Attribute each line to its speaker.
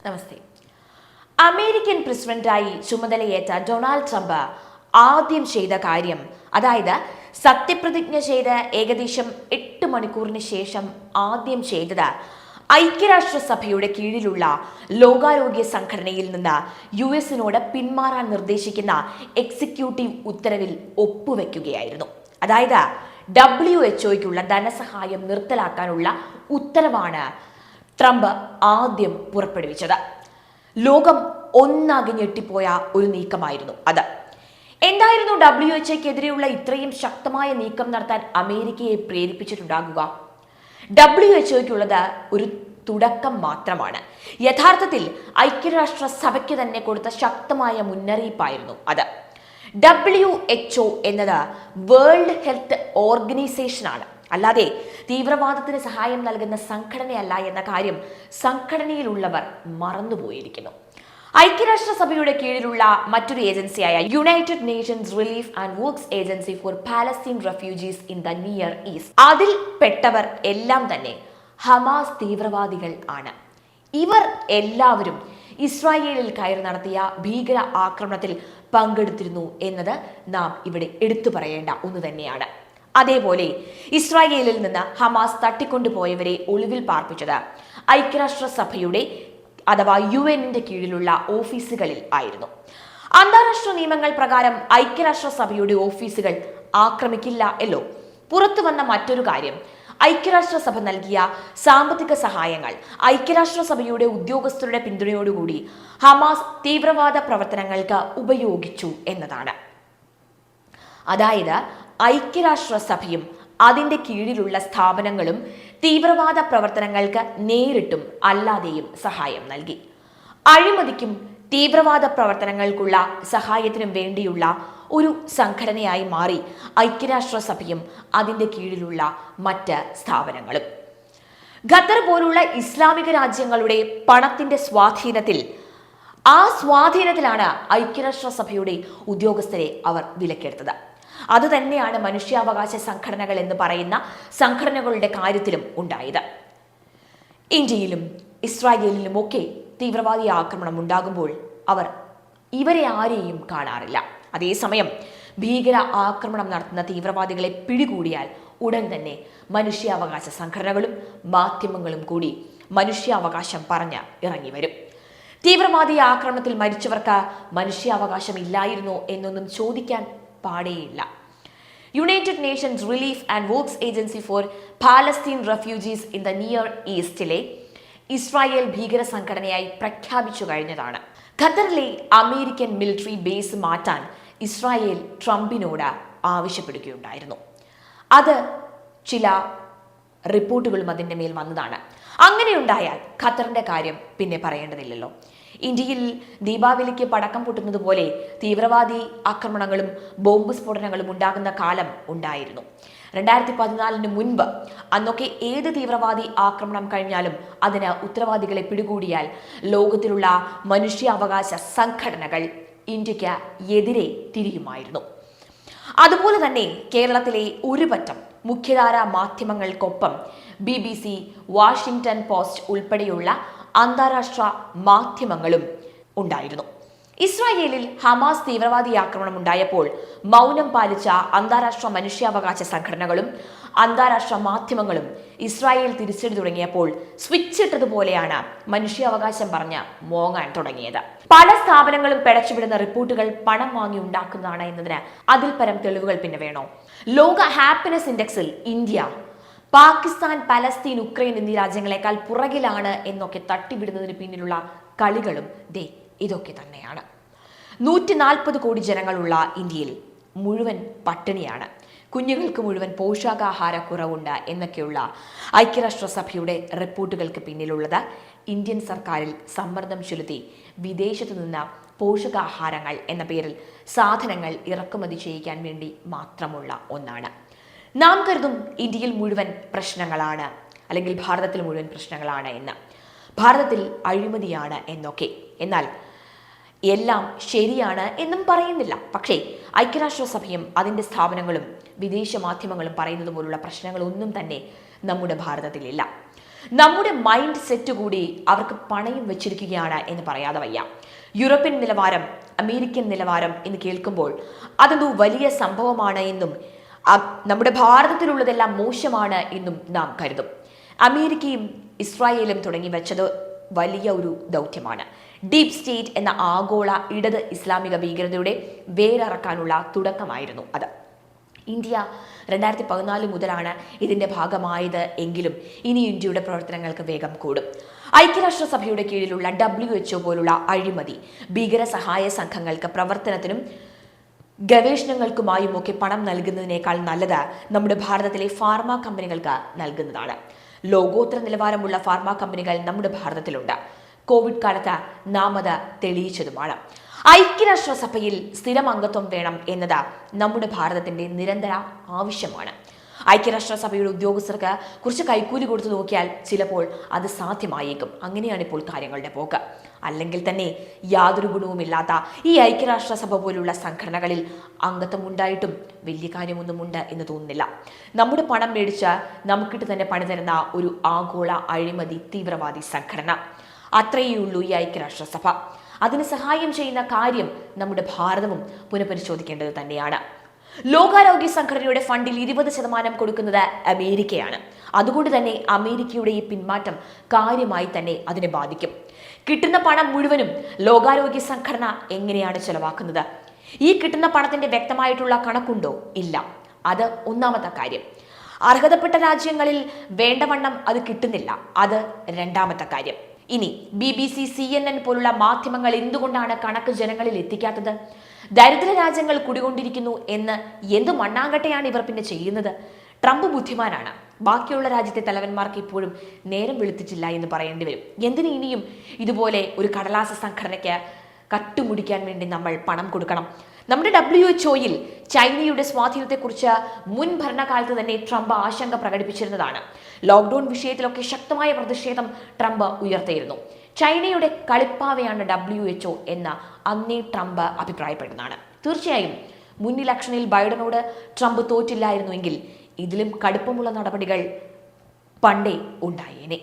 Speaker 1: നമസ്തേ. American പ്രസിഡന്റായി ചുമതലയേറ്റ Donald Trump ആദ്യം ചെയ്ത കാര്യം, അതായത് സത്യപ്രതിജ്ഞ ചെയ്ത് ഏകദേശം 8 മണിക്കൂറിന് ശേഷം ആദ്യം ചെയ്തത് ഐക്യരാഷ്ട്രസഭയുടെ കീഴിലുള്ള ലോകാരോഗ്യ സംഘടനയിൽ നിന്ന് US-നോട് പിന്മാറാൻ നിർദ്ദേശിക്കുന്ന എക്സിക്യൂട്ടീവ് ഉത്തരവിൽ ഒപ്പുവെക്കുകയായിരുന്നു. അതായത് WHO-യ്ക്കുള്ള ധനസഹായം നിർത്തലാക്കാനുള്ള ഉത്തരവാണ് ട്രംപ് ആദ്യം പുറപ്പെടുവിച്ചത്. ലോകം ഒന്നാകെ ഞെട്ടിപ്പോയ ഒരു നീക്കമായിരുന്നു അത്. എന്തായിരുന്നു WHO-ക്കെതിരെയുള്ള ഇത്രയും ശക്തമായ നീക്കം നടത്താൻ അമേരിക്കയെ പ്രേരിപ്പിച്ചിട്ടുണ്ടാകുക? WHO-യ്ക്കുള്ളത് ഒരു തുടക്കം മാത്രമാണ്. യഥാർത്ഥത്തിൽ ഐക്യരാഷ്ട്ര സഭയ്ക്ക് തന്നെ കൊടുത്ത ശക്തമായ മുന്നറിയിപ്പായിരുന്നു അത്. WHO എന്നത് വേൾഡ് ഹെൽത്ത് ഓർഗനൈസേഷനാണ്, അല്ലാതെ തീവ്രവാദത്തിന് സഹായം നൽകുന്ന സംഘടനയല്ല എന്ന കാര്യം സംഘടനയിലുള്ളവർ മറന്നുപോയിരിക്കുന്നു. ഐക്യരാഷ്ട്രസഭയുടെ കീഴിലുള്ള മറ്റൊരു ഏജൻസിയായ United Nations Relief and Works Agency for Palestine refugees in the Near East, അതിൽ പെട്ടവർ എല്ലാം തന്നെ ഹമാസ് തീവ്രവാദികൾ ആണ്. ഇവർ എല്ലാവരും ഇസ്രായേലിൽ കയറി നടത്തിയ ഭീകര ആക്രമണത്തിൽ പങ്കെടുത്തിരുന്നു എന്നത് നാം ഇവിടെ എടുത്തു പറയേണ്ട ഒന്ന് തന്നെയാണ്. അതേപോലെ ഇസ്രായേലിൽ നിന്ന് ഹമാസ് തട്ടിക്കൊണ്ടുപോയവരെ ഒളിവിൽ പാർപ്പിച്ചത് ഐക്യരാഷ്ട്രസഭയുടെ അഥവാ UN-ന്റെ കീഴിലുള്ള ഓഫീസുകളിൽ ആയിരുന്നു. അന്താരാഷ്ട്ര നിയമങ്ങൾ പ്രകാരം ഐക്യരാഷ്ട്രസഭയുടെ ഓഫീസുകൾ ആക്രമിക്കില്ല എല്ലോ. പുറത്തു വന്ന മറ്റൊരു കാര്യം, ഐക്യരാഷ്ട്രസഭ നൽകിയ സാമ്പത്തിക സഹായങ്ങൾ ഐക്യരാഷ്ട്രസഭയുടെ ഉദ്യോഗസ്ഥരുടെ പിന്തുണയോടുകൂടി ഹമാസ് തീവ്രവാദ പ്രവർത്തനങ്ങൾക്ക് ഉപയോഗിച്ചു എന്നതാണ്. അതായത് ഐക്യരാഷ്ട്രസഭയും അതിൻ്റെ കീഴിലുള്ള സ്ഥാപനങ്ങളും തീവ്രവാദ പ്രവർത്തനങ്ങൾക്ക് നേരിട്ടും അല്ലാതെയും സഹായം നൽകി. അഴിമതിക്കും തീവ്രവാദ പ്രവർത്തനങ്ങൾക്കുള്ള സഹായത്തിനും വേണ്ടിയുള്ള ഒരു സംഘടനയായി മാറി ഐക്യരാഷ്ട്രസഭയും അതിൻ്റെ കീഴിലുള്ള മറ്റ് സ്ഥാപനങ്ങളും. ഖത്തർ പോലുള്ള ഇസ്ലാമിക രാജ്യങ്ങളുടെ പണത്തിന്റെ സ്വാധീനത്തിലാണ് ഐക്യരാഷ്ട്രസഭയുടെ ഉദ്യോഗസ്ഥരെ അവർ വിലക്കെടുത്തത്. അതുതന്നെയാണ് മനുഷ്യാവകാശ സംഘടനകൾ എന്ന് പറയുന്ന സംഘടനകളുടെ കാര്യത്തിലും ഉണ്ടായത്. ഇന്ത്യയിലും ഇസ്രായേലിലുമൊക്കെ തീവ്രവാദി ആക്രമണം ഉണ്ടാകുമ്പോൾ അവർ ഇവരെ ആരെയും കാണാറില്ല. അതേസമയം ഭീകര ആക്രമണം നടത്തുന്ന തീവ്രവാദികളെ പിടികൂടിയാൽ ഉടൻ തന്നെ മനുഷ്യാവകാശ സംഘടനകളും മാധ്യമങ്ങളും കൂടി മനുഷ്യാവകാശം പറഞ്ഞ് ഇറങ്ങി വരും. തീവ്രവാദി ആക്രമണത്തിൽ മരിച്ചവർക്ക് മനുഷ്യാവകാശം ഇല്ലായിരുന്നോ എന്നൊന്നും ചോദിക്കാൻ പാടേയില്ല. United Nations Relief and Works Agency for Palestine refugees in the near ഈസ്റ്റിലെ ഇസ്രായേൽ ഭീകര സംഘടനയായി പ്രഖ്യാപിച്ചു കഴിഞ്ഞതാണ്. ഖത്തറിലെ അമേരിക്കൻ മിലിറ്ററി ബേസ് മാറ്റാൻ ഇസ്രായേൽ ട്രംപിനോട് ആവശ്യപ്പെടുകയുണ്ടായിരുന്നു. അത് ചില റിപ്പോർട്ടുകളും അതിൻ്റെ മേൽ വന്നതാണ്. അങ്ങനെയുണ്ടായാൽ ഖത്തറിന്റെ കാര്യം പിന്നെ പറയേണ്ടതില്ലല്ലോ. ഇന്ത്യയിൽ ദീപാവലിക്ക് പടക്കം പൊട്ടുന്നത് പോലെ തീവ്രവാദി ആക്രമണങ്ങളും ബോംബ് സ്ഫോടനങ്ങളും ഉണ്ടാകുന്ന കാലം ഉണ്ടായിരുന്നു. 2014 മുൻപ് അന്നൊക്കെ ഏത് തീവ്രവാദി ആക്രമണം കഴിഞ്ഞാലും അതിന് ഉത്തരവാദികളെ പിടികൂടിയാൽ ലോകത്തിലുള്ള മനുഷ്യാവകാശ സംഘടനകൾ ഇന്ത്യക്ക് എതിരെ തിരിയുമായിരുന്നു. അതുപോലെ തന്നെ കേരളത്തിലെ ഒരു പറ്റം മുഖ്യധാര മാധ്യമങ്ങൾക്കൊപ്പം BBC, വാഷിംഗ്ടൺ പോസ്റ്റ് ഉൾപ്പെടെയുള്ള അന്താരാഷ്ട്ര മാധ്യമങ്ങളും ഉണ്ടായിരുന്നു. ഇസ്രായേലിൽ ഹമാസ് തീവ്രവാദി ആക്രമണം ഉണ്ടായപ്പോൾ മൗനം പാലിച്ച അന്താരാഷ്ട്ര മനുഷ്യാവകാശ സംഘടനകളും അന്താരാഷ്ട്ര മാധ്യമങ്ങളും ഇസ്രായേൽ തിരിച്ചടി തുടങ്ങിയപ്പോൾ സ്വിച്ച് ഇട്ടതുപോലെയാണ് മനുഷ്യാവകാശം പറഞ്ഞ് മോങ്ങാൻ തുടങ്ങിയത്. പല സ്ഥാപനങ്ങളും പിടച്ചുവിടുന്ന റിപ്പോർട്ടുകൾ പണം വാങ്ങി ഉണ്ടാക്കുന്നതാണ് എന്നതിന് അതിൽ പരം തെളിവുകൾ പിന്നെ വേണോ? ലോക ഹാപ്പിനെസ് ഇൻഡെക്സിൽ ഇന്ത്യ പാകിസ്ഥാൻ, പലസ്തീൻ, ഉക്രൈൻ എന്നീ രാജ്യങ്ങളെക്കാൾ പുറകിലാണ് എന്നൊക്കെ തട്ടിവിടുന്നതിന് പിന്നിലുള്ള കളികളും ഇതൊക്കെ തന്നെയാണ്. 140 കോടി ജനങ്ങളുള്ള ഇന്ത്യയിൽ മുഴുവൻ പട്ടിണിയാണ്, കുഞ്ഞുങ്ങൾക്ക് മുഴുവൻ പോഷകാഹാരക്കുറവുണ്ട് എന്നൊക്കെയുള്ള ഐക്യരാഷ്ട്രസഭയുടെ റിപ്പോർട്ടുകൾക്ക് പിന്നിലുള്ളത് ഇന്ത്യൻ സർക്കാരിൽ സമ്മർദ്ദം ചെലുത്തി വിദേശത്തു നിന്ന് പോഷകാഹാരങ്ങൾ എന്ന പേരിൽ സാധനങ്ങൾ ഇറക്കുമതി ചെയ്യിക്കാൻ വേണ്ടി മാത്രമുള്ള ഒന്നാണ്. നാം കരുതും ഇന്ത്യയിൽ മുഴുവൻ പ്രശ്നങ്ങളാണ്, അല്ലെങ്കിൽ ഭാരതത്തിൽ മുഴുവൻ പ്രശ്നങ്ങളാണ് എന്ന്, ഭാരതത്തിൽ അഴിമതിയാണ് എന്നൊക്കെ. എന്നാൽ എല്ലാം ശരിയാണ് എന്നും പറയുന്നില്ല. പക്ഷേ ഐക്യരാഷ്ട്രസഭയും അതിൻ്റെ സ്ഥാപനങ്ങളും വിദേശ മാധ്യമങ്ങളും പറയുന്നത് പോലുള്ള പ്രശ്നങ്ങളൊന്നും തന്നെ നമ്മുടെ ഭാരതത്തിലില്ല. നമ്മുടെ മൈൻഡ് സെറ്റ് കൂടി അവർക്ക് പണയം വെച്ചിരിക്കുകയാണ് എന്ന് പറയാതെ വയ്യ. യൂറോപ്യൻ നിലവാരം, അമേരിക്കൻ നിലവാരം എന്ന് കേൾക്കുമ്പോൾ അതൊരു വലിയ സംഭവമാണ് എന്നും നമ്മുടെ ഭാരതത്തിലുള്ളതെല്ലാം മോശമാണ് എന്നും നാം കരുതും. അമേരിക്കയും ഇസ്രായേലും തുടങ്ങി വെച്ചത് വലിയ ഒരു ദൗത്യമാണ്. ഡീപ് സ്റ്റേറ്റ് എന്ന ആഗോള ഇടത് ഇസ്ലാമിക ഭീകരതയുടെ വേരറക്കാനുള്ള തുടക്കമായിരുന്നു അത്. ഇന്ത്യ 2014 മുതലാണ് ഇതിന്റെ ഭാഗമായത് എങ്കിലും ഇനി ഇന്ത്യയുടെ പ്രവർത്തനങ്ങൾക്ക് വേഗം കൂടും. ഐക്യരാഷ്ട്രസഭയുടെ കീഴിലുള്ള WHO പോലുള്ള അഴിമതി ഭീകര സഹായ സംഘങ്ങൾക്ക് പ്രവർത്തനത്തിനും ഗവേഷണങ്ങൾക്കുമായും ഒക്കെ പണം നൽകുന്നതിനേക്കാൾ നല്ലത് നമ്മുടെ ഭാരതത്തിലെ ഫാർമ കമ്പനികൾക്ക് നൽകുന്നതാണ്. ലോകോത്തര നിലവാരമുള്ള ഫാർമ കമ്പനികൾ നമ്മുടെ ഭാരതത്തിലുണ്ട്. കോവിഡ് കാലത്ത് നാം അത് തെളിയിച്ചതുമാണ്. ഐക്യരാഷ്ട്രസഭയിൽ സ്ഥിരം അംഗത്വം വേണം എന്നത് നമ്മുടെ ഭാരതത്തിന്റെ നിരന്തര ആവശ്യമാണ്. ഐക്യരാഷ്ട്രസഭയുടെ ഉദ്യോഗസ്ഥർക്ക് കുറച്ച് കൈക്കൂലി കൊടുത്തു നോക്കിയാൽ ചിലപ്പോൾ അത് സാധ്യമായേക്കും. അങ്ങനെയാണ് ഇപ്പോൾ കാര്യങ്ങളുടെ പോക്ക്. അല്ലെങ്കിൽ തന്നെ യാതൊരു ഗുണവുമില്ലാത്ത ഈ ഐക്യരാഷ്ട്രസഭ പോലുള്ള സംഘടനകളിൽ അംഗത്വം ഉണ്ടായിട്ടും വലിയ കാര്യമൊന്നുമുണ്ട് എന്ന് തോന്നുന്നില്ല. നമ്മുടെ പണം മേടിച്ച് നമുക്കിട്ട് തന്നെ പണി തരുന്ന ഒരു ആഗോള അഴിമതി തീവ്രവാദി സംഘടന. അത്രയേ ഉള്ളൂ ഈ ഐക്യരാഷ്ട്രസഭ. അതിന് സഹായം ചെയ്യുന്ന കാര്യം നമ്മുടെ ഭാരതവും പുനഃപരിശോധിക്കേണ്ടത് തന്നെയാണ്. ലോകാരോഗ്യ സംഘടനയുടെ ഫണ്ടിൽ 20% കൊടുക്കുന്നത് അമേരിക്കയാണ്. അതുകൊണ്ട് തന്നെ അമേരിക്കയുടെ ഈ പിന്മാറ്റം കാര്യമായി തന്നെ അതിനെ ബാധിക്കും. കിട്ടുന്ന പണം മുഴുവനും ലോകാരോഗ്യ സംഘടന എങ്ങനെയാണ് ചെലവാക്കുന്നത്? ഈ കിട്ടുന്ന പണത്തിന്റെ വ്യക്തമായിട്ടുള്ള കണക്കുണ്ടോ? ഇല്ല. അത് ഒന്നാമത്തെ കാര്യം. അർഹതപ്പെട്ട രാജ്യങ്ങളിൽ വേണ്ടവണ്ണം അത് കിട്ടുന്നില്ല. അത് രണ്ടാമത്തെ കാര്യം. ഇനി BBC, CNN പോലുള്ള മാധ്യമങ്ങൾ എന്തുകൊണ്ടാണ് കണക്ക് ജനങ്ങളിൽ എത്തിക്കാത്തത്? ദരിദ്ര രാജ്യങ്ങൾ കുടികൊണ്ടിരിക്കുന്നു എന്ന് എന്ത് മണ്ണാങ്കട്ടയാണ് ഇവർ പിന്നെ ചെയ്യുന്നത്? ട്രംപ് ബുദ്ധിമാനാണ്. ബാക്കിയുള്ള രാജ്യത്തെ തലവന്മാർക്ക് ഇപ്പോഴും നേരം വെളുത്തിട്ടില്ല എന്ന് പറയേണ്ടി വരും. എന്തിന് ഇനിയും ഇതുപോലെ ഒരു കടലാസ സംഘടനയ്ക്ക് കട്ടുമുടിക്കാൻ വേണ്ടി നമ്മൾ പണം കൊടുക്കണം? നമ്മുടെ WHO-യിൽ ചൈനയുടെ സ്വാധീനത്തെക്കുറിച്ച് മുൻ ഭരണകാലത്ത് തന്നെ ട്രംപ് ആശങ്ക പ്രകടിപ്പിച്ചിരുന്നതാണ്. ലോക്ക്ഡൌൺ വിഷയത്തിലൊക്കെ ശക്തമായ പ്രതിഷേധം ട്രംപ് ഉയർത്തിയിരുന്നു. ചൈനയുടെ കളിപ്പാവയാണ് WHO എന്ന് അന്നേ ട്രംപ് അഭിപ്രായപ്പെടുന്നതാണ്. തീർച്ചയായും മുൻ ഇലക്ഷനിൽ ബൈഡനോട് ട്രംപ് തോറ്റില്ലായിരുന്നുവെങ്കിൽ ഇതിലും കടുപ്പമുള്ള നടപടികൾ പണ്ടേ ഉണ്ടായേനെ.